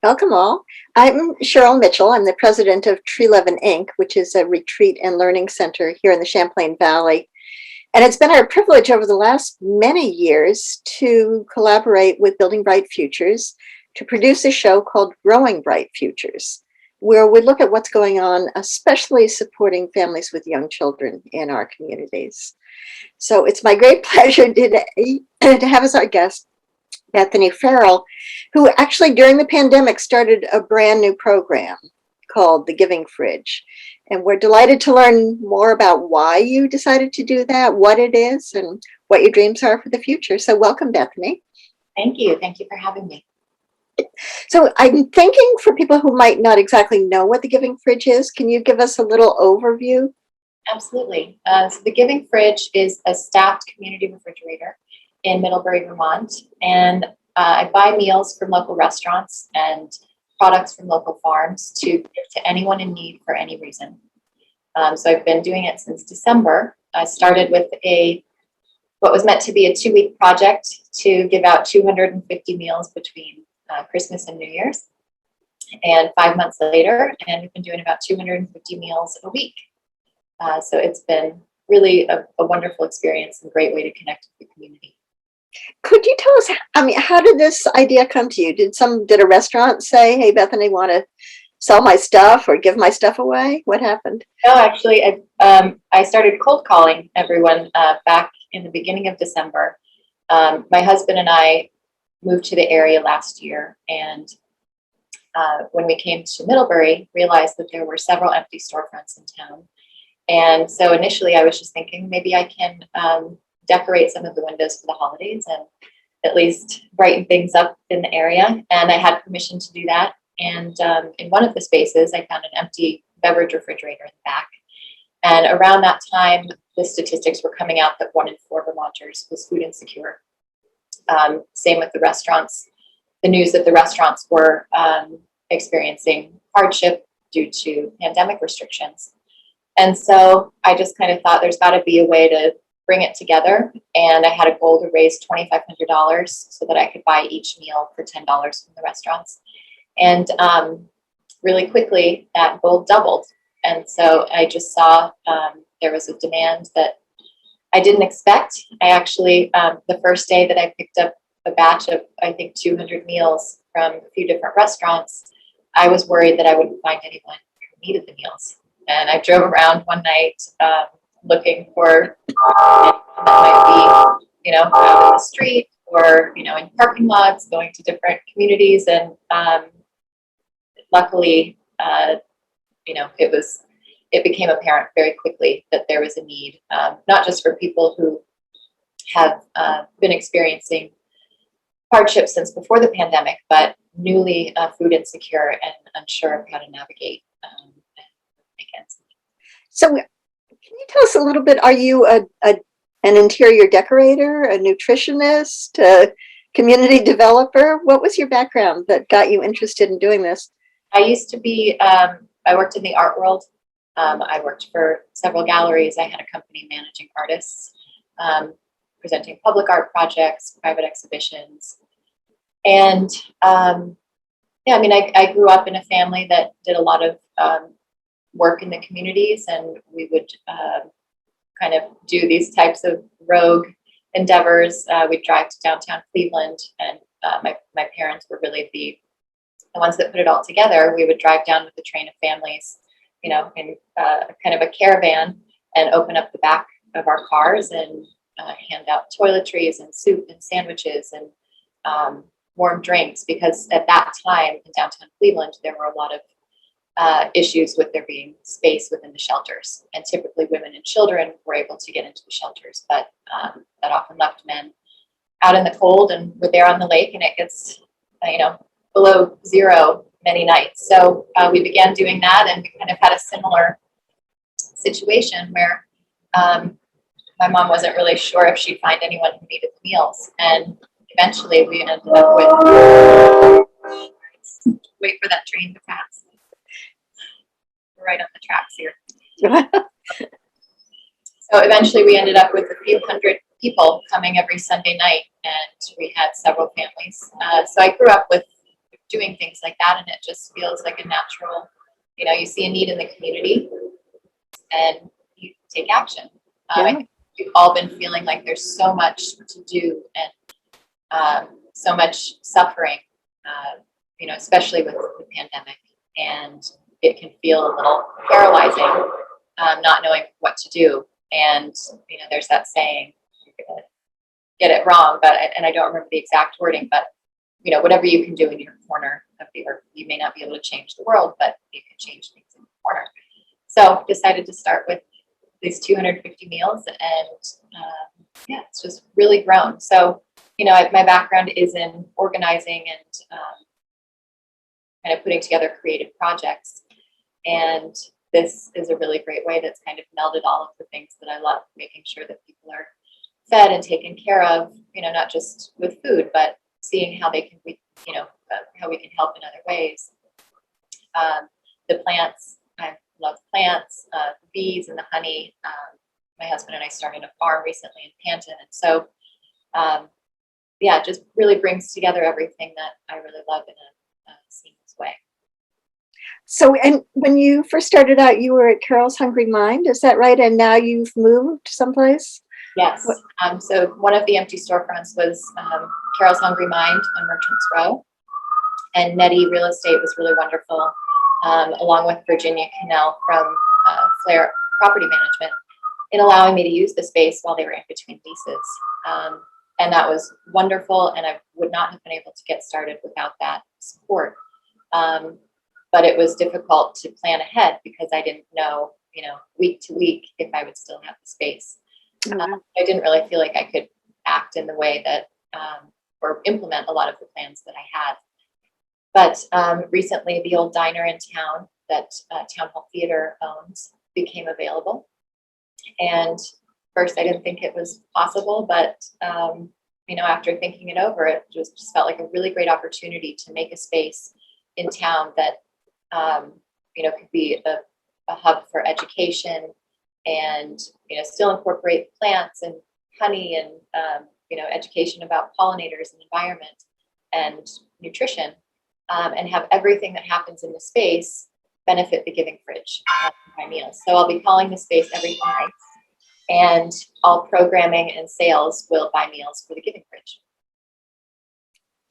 Welcome all. I'm Cheryl Mitchell. I'm the president of Tree Lovin' Inc., which is a retreat and learning center here in the Champlain Valley. And it's been our privilege over the last many years to collaborate with Building Bright Futures to produce a show called Growing Bright Futures, where we look at what's going on, especially supporting families with young children in our communities. So it's my great pleasure today to have as our guest Bethanie Farrell, who actually during the pandemic started a brand new program called The Giving Fridge. And we're delighted to learn more about why you decided to do that, what it is, and what your dreams are for the future. So welcome, Bethanie. Thank you. Thank you for having me. So I'm thinking for people who might not exactly know what The Giving Fridge is, can you give us a little overview? Absolutely. So The Giving Fridge is a staffed community refrigerator in Middlebury, Vermont, and I buy meals from local restaurants and products from local farms to give to anyone in need for any reason. So I've been doing it since December. I started with what was meant to be a 2-week project to give out 250 meals between Christmas and New Year's, and 5 months later, and we've been doing about 250 meals a week. So it's been really a wonderful experience and a great way to connect with the community. Could you tell us, how did this idea come to you? Did a restaurant say, hey, Bethanie, want to sell my stuff or give my stuff away? What happened? No, actually, I started cold calling everyone back in the beginning of December. My husband and I moved to the area last year, and when we came to Middlebury, realized that there were several empty storefronts in town. And so initially I was just thinking maybe I can decorate some of the windows for the holidays and at least brighten things up in the area. And I had permission to do that. And in one of the spaces, I found an empty beverage refrigerator in the back. And around that time, the statistics were coming out that 1 in 4 Vermonters was food insecure. Same with the restaurants. The news that the restaurants were experiencing hardship due to pandemic restrictions. And so I just kind of thought there's got to be a way to bring it together. And I had a goal to raise $2,500 so that I could buy each meal for $10 from the restaurants. And really quickly, that goal doubled. And so I just saw there was a demand that I didn't expect. I actually, the first day that I picked up a batch of, I think, 200 meals from a few different restaurants, I was worried that I wouldn't find anyone who needed the meals. And I drove around one night looking for anyone that might be, out in the street or, in parking lots, going to different communities. And luckily, it became apparent very quickly that there was a need, not just for people who have been experiencing hardship since before the pandemic, but newly food insecure and unsure of how to navigate. So can you tell us a little bit, are you an interior decorator, a nutritionist, a community developer? What was your background that got you interested in doing this? I used to be, I worked in the art world. I worked for several galleries. I had a company managing artists, presenting public art projects, private exhibitions. And I grew up in a family that did a lot of work in the communities, and we would kind of do these types of rogue endeavors. We'd drive to downtown Cleveland, and my parents were really the ones that put it all together. We would drive down with a train of families, in kind of a caravan, and open up the back of our cars and hand out toiletries and soup and sandwiches and warm drinks, because at that time in downtown Cleveland, there were a lot of issues with there being space within the shelters. And typically women and children were able to get into the shelters, but that often left men out in the cold, and we're there on the lake, and it gets, below zero many nights. So we began doing that, and we kind of had a similar situation where my mom wasn't really sure if she'd find anyone who needed the meals. And eventually we ended up with, wait for that train to pass. We're right on the tracks here. So eventually we ended up with a few hundred people coming every Sunday night, and we had several families. So I grew up with doing things like that, and it just feels like a natural, you see a need in the community and you take action. I think we've all been feeling like there's so much to do and so much suffering, especially with the pandemic, and it can feel a little paralyzing, not knowing what to do. And there's that saying, you're gonna get it wrong, and I don't remember the exact wording, but whatever you can do in your corner of the earth, you may not be able to change the world, but you can change things in the corner. So decided to start with these 250 meals, and it's just really grown. So my background is in organizing and kind of putting together creative projects, and this is a really great way that's kind of melded all of the things that I love, making sure that people are fed and taken care of, not just with food, but seeing how they can, how we can help in other ways. The plants, I love plants, the bees and the honey. My husband and I started a farm recently in Panton, and so it just really brings together everything that I really love in a seamless way. So, and when you first started out, you were at Carol's Hungry Mind, is that right? And now you've moved someplace? Yes. So one of the empty storefronts was Carol's Hungry Mind on Merchants Row, and Nettie Real Estate was really wonderful, along with Virginia Cannell from Flair Property Management, in allowing me to use the space while they were in between leases. And that was wonderful, and I would not have been able to get started without that support. But it was difficult to plan ahead because I didn't know, week to week if I would still have the space. I didn't really feel like I could act in the way that, or implement a lot of the plans that I had. But recently, the old diner in town that Town Hall Theater owns became available. And first, I didn't think it was possible, but after thinking it over, it just felt like a really great opportunity to make a space in town that could be a hub for education, and still incorporate plants and honey and education about pollinators and environment and nutrition, and have everything that happens in the space benefit the Giving Fridge by meals. So I'll be calling the space Everything Nice, and all programming and sales will buy meals for the Giving Fridge.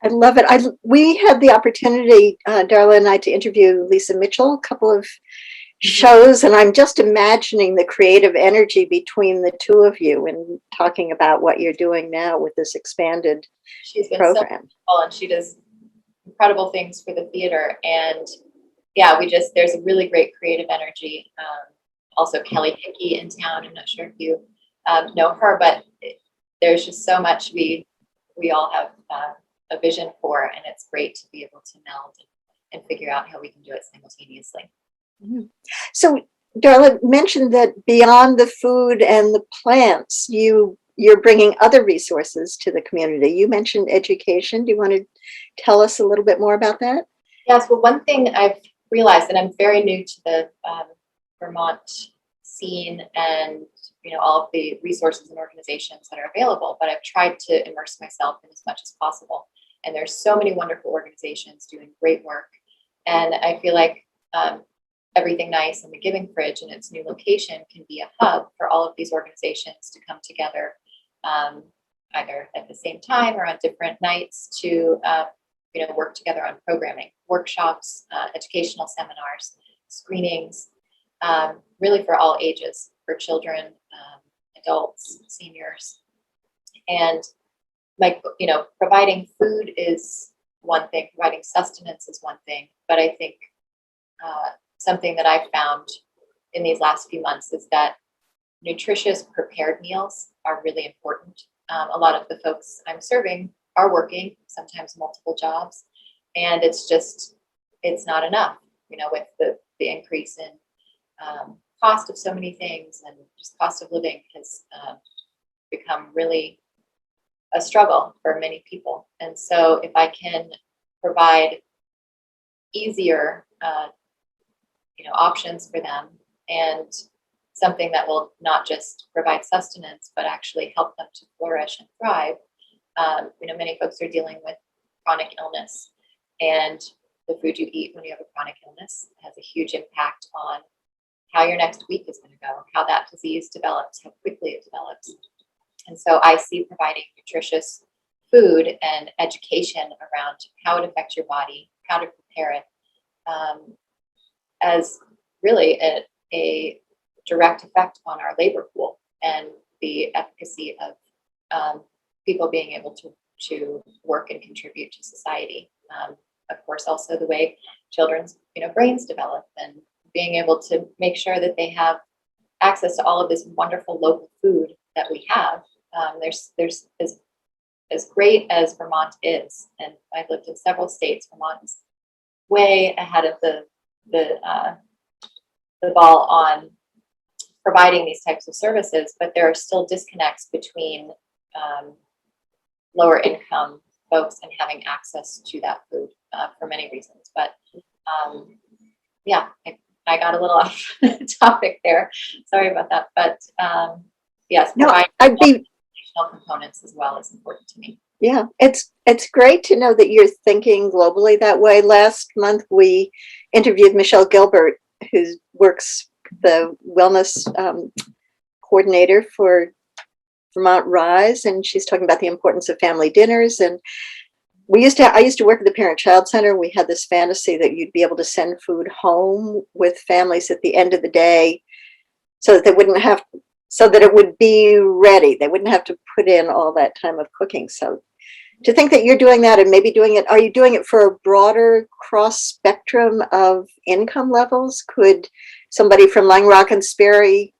I love it. We had the opportunity, Darla and I, to interview Lisa Mitchell a couple of shows, and I'm just imagining the creative energy between the two of you and talking about what you're doing now with this expanded She's been program. So wonderful, and she does incredible things for the theater. And there's a really great creative energy. Also Kelly Hickey in town. I'm not sure if you know her, but there's just so much we all have a vision for, and it's great to be able to meld and figure out how we can do it simultaneously. Mm-hmm. So Darla mentioned that beyond the food and the plants, you're bringing other resources to the community. You mentioned education. Do you want to tell us a little bit more about that? Yes. Well, one thing I've realized, and I'm very new to the Vermont scene and all of the resources and organizations that are available, but I've tried to immerse myself in as much as possible. And there's so many wonderful organizations doing great work, and I feel like Everything Nice and the Giving Fridge and its new location can be a hub for all of these organizations to come together, either at the same time or on different nights to work together on programming, workshops, educational seminars, screenings, really for all ages, for children, adults, seniors. And providing food is one thing, providing sustenance is one thing, but I think something that I've found in these last few months is that nutritious prepared meals are really important. A lot of the folks I'm serving are working, sometimes multiple jobs, and it's not enough, with the increase in cost of so many things, and just cost of living has become really a struggle for many people. And so if I can provide easier options for them, and something that will not just provide sustenance but actually help them to flourish and thrive. Many folks are dealing with chronic illness, And the food you eat when you have a chronic illness has a huge impact on how your next week is going to go, how that disease develops, how quickly it develops. And so I see providing nutritious food and education around how it affects your body, how to prepare it, as really a direct effect on our labor pool and the efficacy of people being able to work and contribute to society. Of course, also the way children's brains develop, and being able to make sure that they have access to all of this wonderful local food that we have. There's as great as Vermont is, and I've lived in several states. Vermont is way ahead of the ball on providing these types of services, but there are still disconnects between lower income folks and having access to that food for many reasons. But yeah, I got a little off topic there. Sorry about that. But yes, No, providing I'd be components as well is important to me. Yeah, it's great to know that you're thinking globally that way. Last month, we interviewed Michelle Gilbert, who works the wellness coordinator for Vermont Rise, and she's talking about the importance of family dinners. And I used to work at the Parent-Child Center. We had this fantasy that you'd be able to send food home with families at the end of the day, so that it would be ready. They wouldn't have to put in all that time of cooking. So to think that you're doing that and maybe are you doing it for a broader cross spectrum of income levels? Could somebody from Langrock and Sperry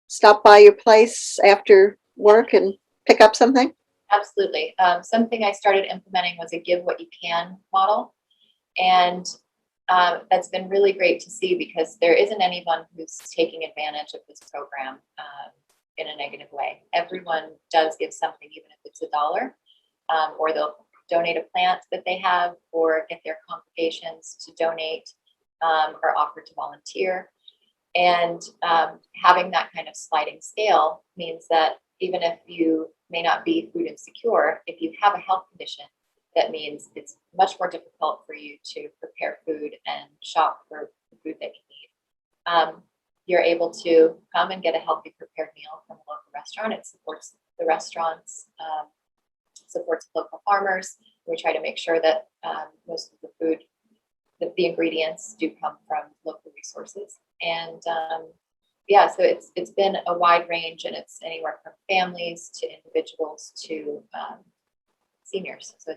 stop by your place after work and pick up something? Absolutely. Something I started implementing was a give what you can model. And that's been really great to see, because there isn't anyone who's taking advantage of this program in a negative way. Everyone does give something, even if it's $1, or they'll donate a plant that they have, or get their congregations to donate, or offer to volunteer. And having that kind of sliding scale means that even if you may not be food insecure, if you have a health condition, that means it's much more difficult for you to prepare food and shop for the food that you need. You're able to come and get a healthy prepared meal from a local restaurant. It supports the restaurants, supports local farmers. We try to make sure that most of the food, the ingredients do come from local resources. And yeah, so it's been a wide range, and it's anywhere from families to individuals to seniors. So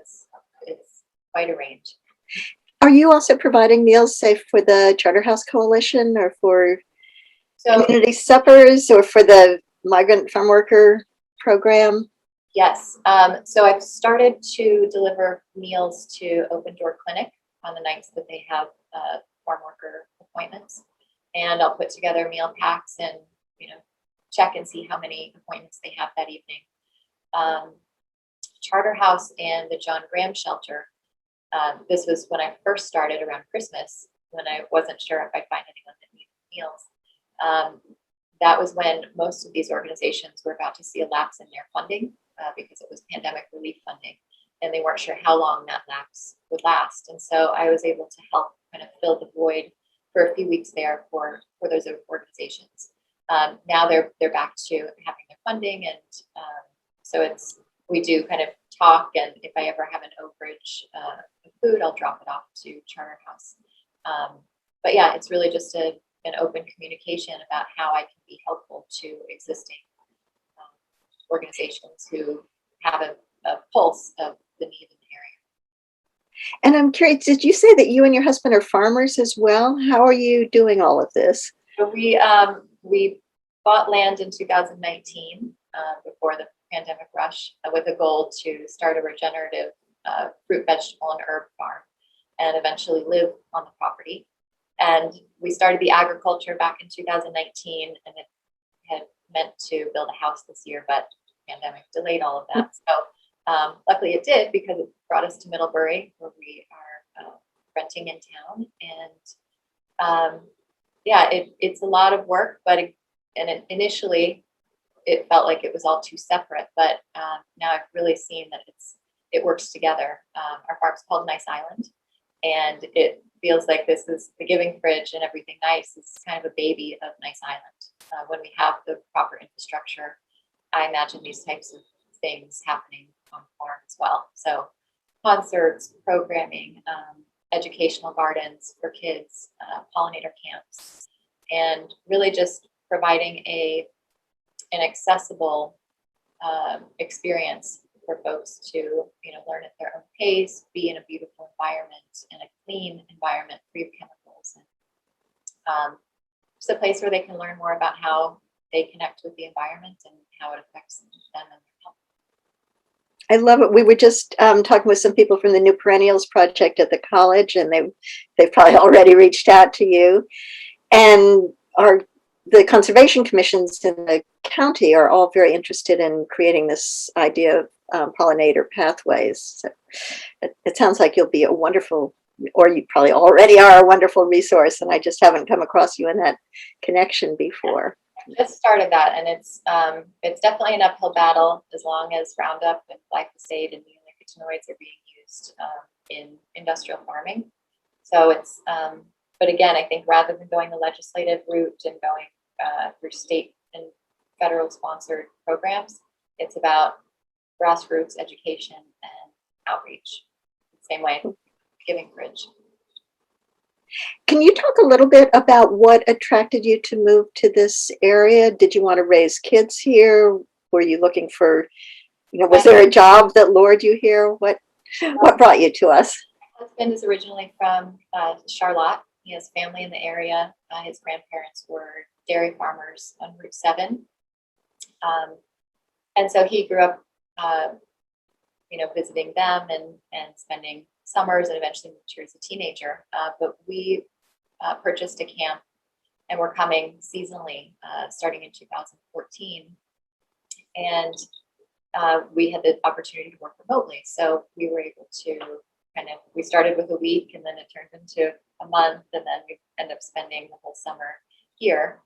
it's quite a range. Are you also providing meals, say, for the Charterhouse Coalition, or for community suppers, or for the migrant farm worker program? Yes. So I've started to deliver meals to Open Door Clinic on the nights that they have farm worker appointments. And I'll put together meal packs and, check and see how many appointments they have that evening. Charterhouse and the John Graham Shelter. This was when I first started around Christmas, when I wasn't sure if I'd find anyone that needed meals. That was when most of these organizations were about to see a lapse in their funding, because it was pandemic relief funding, and they weren't sure how long that lapse would last. And so I was able to help kind of fill the void for a few weeks there for those organizations. Now they're back to having their funding, and so we do kind of talk, and if I ever have an overage of food, I'll drop it off to Charterhouse. But yeah, it's really just an open communication about how I can be helpful to existing organizations who have a pulse of the need in the area. And I'm curious, did you say that you and your husband are farmers as well? How are you doing all of this? So we bought land in 2019 before the pandemic rush, with a goal to start a regenerative fruit, vegetable, and herb farm, and eventually live on the property. And we started the agriculture back in 2019, and it had meant to build a house this year, but the pandemic delayed all of that. So luckily it did, because it brought us to Middlebury, where we are renting in town. And yeah, it's a lot of work, but initially it felt like it was all too separate. But now I've really seen that it works together. Our farm's called Nice Island, And it feels like this is the Giving Fridge and Everything Nice is kind of a baby of Nice Island. When we have the proper infrastructure, I imagine these types of things happening on farm as well. So concerts, programming, educational gardens for kids, pollinator camps, and really just providing an accessible experience for folks to learn at their own pace, be in a beautiful environment, in a clean environment free of chemicals, and just a place where they can learn more about how they connect with the environment and how it affects them and their health. I love it. We were just talking with some people from the New Perennials Project at the college, and they've probably already reached out to you. And the conservation commissions in the county are all very interested in creating this idea of pollinator pathways. So it sounds like you'll be a wonderful, or you probably already are a wonderful resource, and I just haven't come across you in that connection before. Just started that, and it's definitely an uphill battle as long as Roundup and glyphosate and neonicotinoids are being used in industrial farming. So it's, but again, I think rather than going the legislative route and going through state and federal sponsored programs, it's about grassroots education and outreach. Same way, Giving Fridge. Can you talk a little bit about what attracted you to move to this area? Did you want to raise kids here? Were you looking for, was there a job that lured you here? What brought you to us? My husband is originally from Charlotte. He has family in the area. His grandparents were dairy farmers on Route 7. And so he grew up, visiting them and spending summers, and eventually moved here as a teenager. But we purchased a camp, and we're coming seasonally starting in 2014. And we had the opportunity to work remotely. So we were able to we started with a week, and then it turned into a month, and then we ended up spending the whole summer here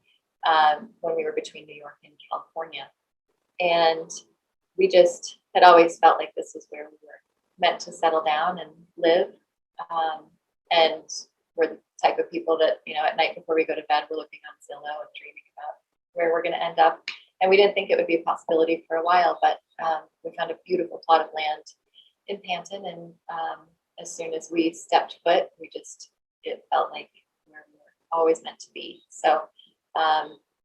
when we were between New York and California. And we just had always felt like this is where we were meant to settle down and live. And we're the type of people that, at night before we go to bed, we're looking on Zillow and dreaming about where we're going to end up. And we didn't think it would be a possibility for a while, but we found a beautiful plot of land in Panton. And as soon as we stepped foot, it felt like where we were always meant to be. So,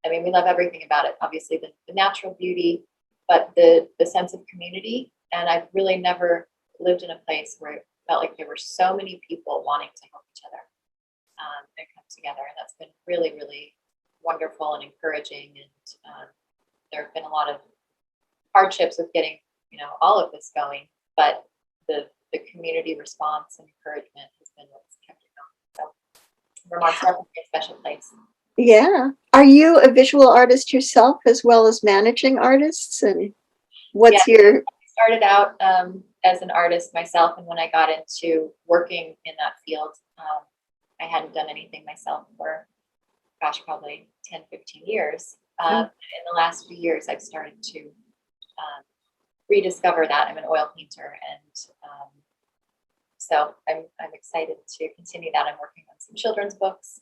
we love everything about it. Obviously the natural beauty, but the sense of community. And I've really never lived in a place where it felt like there were so many people wanting to help each other and come together. And that's been really, really wonderful and encouraging. And there have been a lot of hardships with getting, all of this going, but the community response and encouragement has been what's kept it going. So Vermont's definitely a special place. Yeah. Are you a visual artist yourself as well as managing artists? And what's your... I started out as an artist myself, and when I got into working in that field, I hadn't done anything myself for, probably 10, 15 years. In the last few years, I've started to rediscover that. I'm an oil painter, and so I'm excited to continue that. I'm working on some children's books,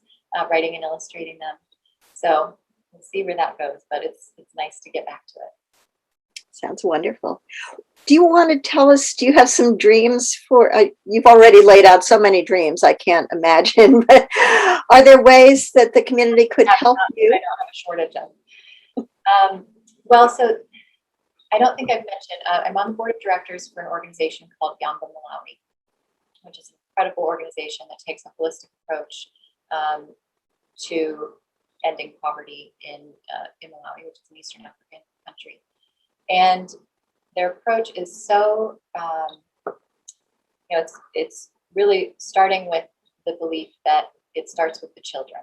writing and illustrating them. So we'll see where that goes, but it's nice to get back to it. Sounds wonderful. Do you want to tell us, do you have some dreams for, you've already laid out so many dreams, I can't imagine, but are there ways that the community could help you? I don't have a shortage of. Well, so I don't think I've mentioned, I'm on the board of directors for an organization called Yamba Malawi, which is an incredible organization that takes a holistic approach to ending poverty in Malawi, which is an Eastern African country. And their approach is so, it's really starting with the belief that it starts with the children,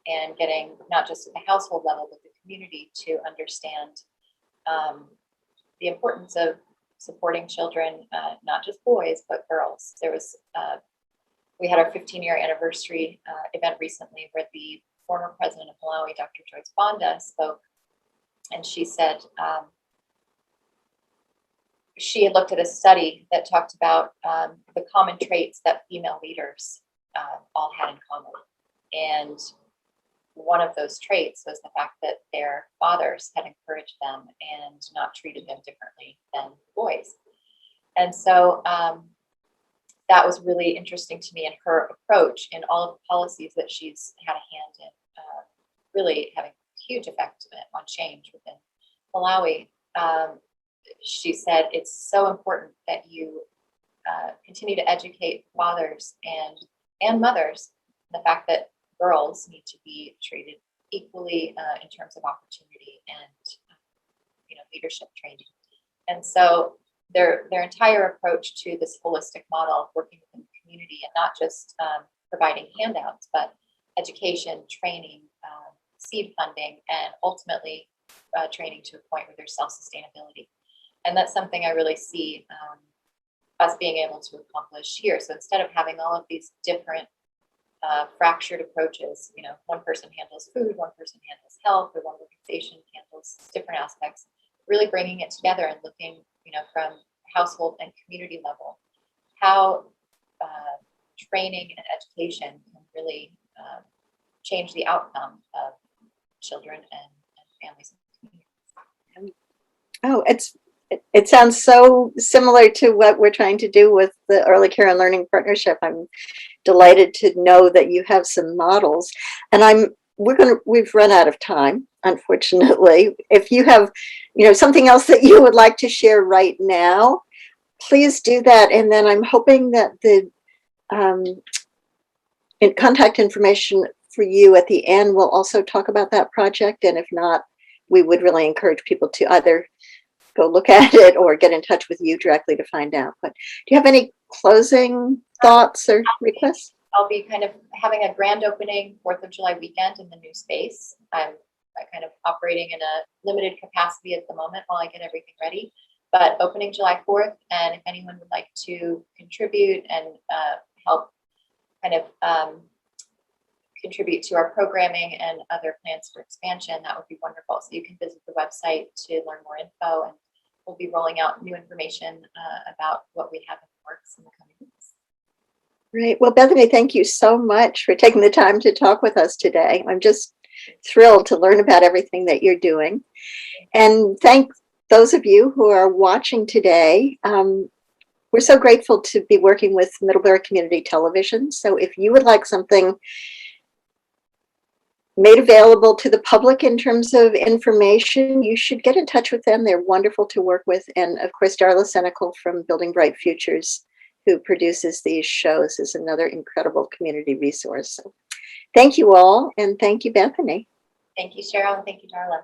and getting not just at the household level, but the community to understand the importance of supporting children, not just boys, but girls. We had our 15-year anniversary event recently where the former president of Malawi, Dr. Joyce Banda, spoke, and she said, she had looked at a study that talked about the common traits that female leaders all had in common. And one of those traits was the fact that their fathers had encouraged them and not treated them differently than boys. And so that was really interesting to me, and her approach in all of the policies that she's had a hand in, really having a huge effect on change within Malawi. She said it's so important that you continue to educate fathers and mothers the fact that girls need to be treated equally in terms of opportunity and leadership training. And so their entire approach to this holistic model of working within the community, and not just providing handouts, but education, training, seed funding, and ultimately training to a point where there's self-sustainability. And that's something I really see us being able to accomplish here. So instead of having all of these different fractured approaches, one person handles food, one person handles health, or one organization handles different aspects, really bringing it together and looking, from household and community level, how training and education can really change the outcome of children and families and communities. Oh, it sounds so similar to what we're trying to do with the Early Care and Learning Partnership. I'm delighted to know that you have some models, and we've run out of time, unfortunately. If you have, something else that you would like to share right now, please do that. And then I'm hoping that the contact information for you at the end will also talk about that project. And if not, we would really encourage people to either go look at it or get in touch with you directly to find out. But do you have any closing thoughts or requests? I'll be kind of having a grand opening 4th of July weekend in the new space. I'm kind of operating in a limited capacity at the moment while I get everything ready, but opening July 4th. And if anyone would like to contribute and help kind of contribute to our programming and other plans for expansion, that would be wonderful. So you can visit the website to learn more info, and we'll be rolling out new information about what we have in the works in the coming weeks. Great. Well, Bethany, thank you so much for taking the time to talk with us today. I'm just thrilled to learn about everything that you're doing. And thank those of you who are watching today. We're so grateful to be working with Middlebury Community Television. So if you would like something made available to the public in terms of information, you should get in touch with them. They're wonderful to work with. And of course, Darla Senecal from Building Bright Futures, who produces these shows, is another incredible community resource. So thank you all, and thank you, Bethany. Thank you, Cheryl, and thank you, Darla.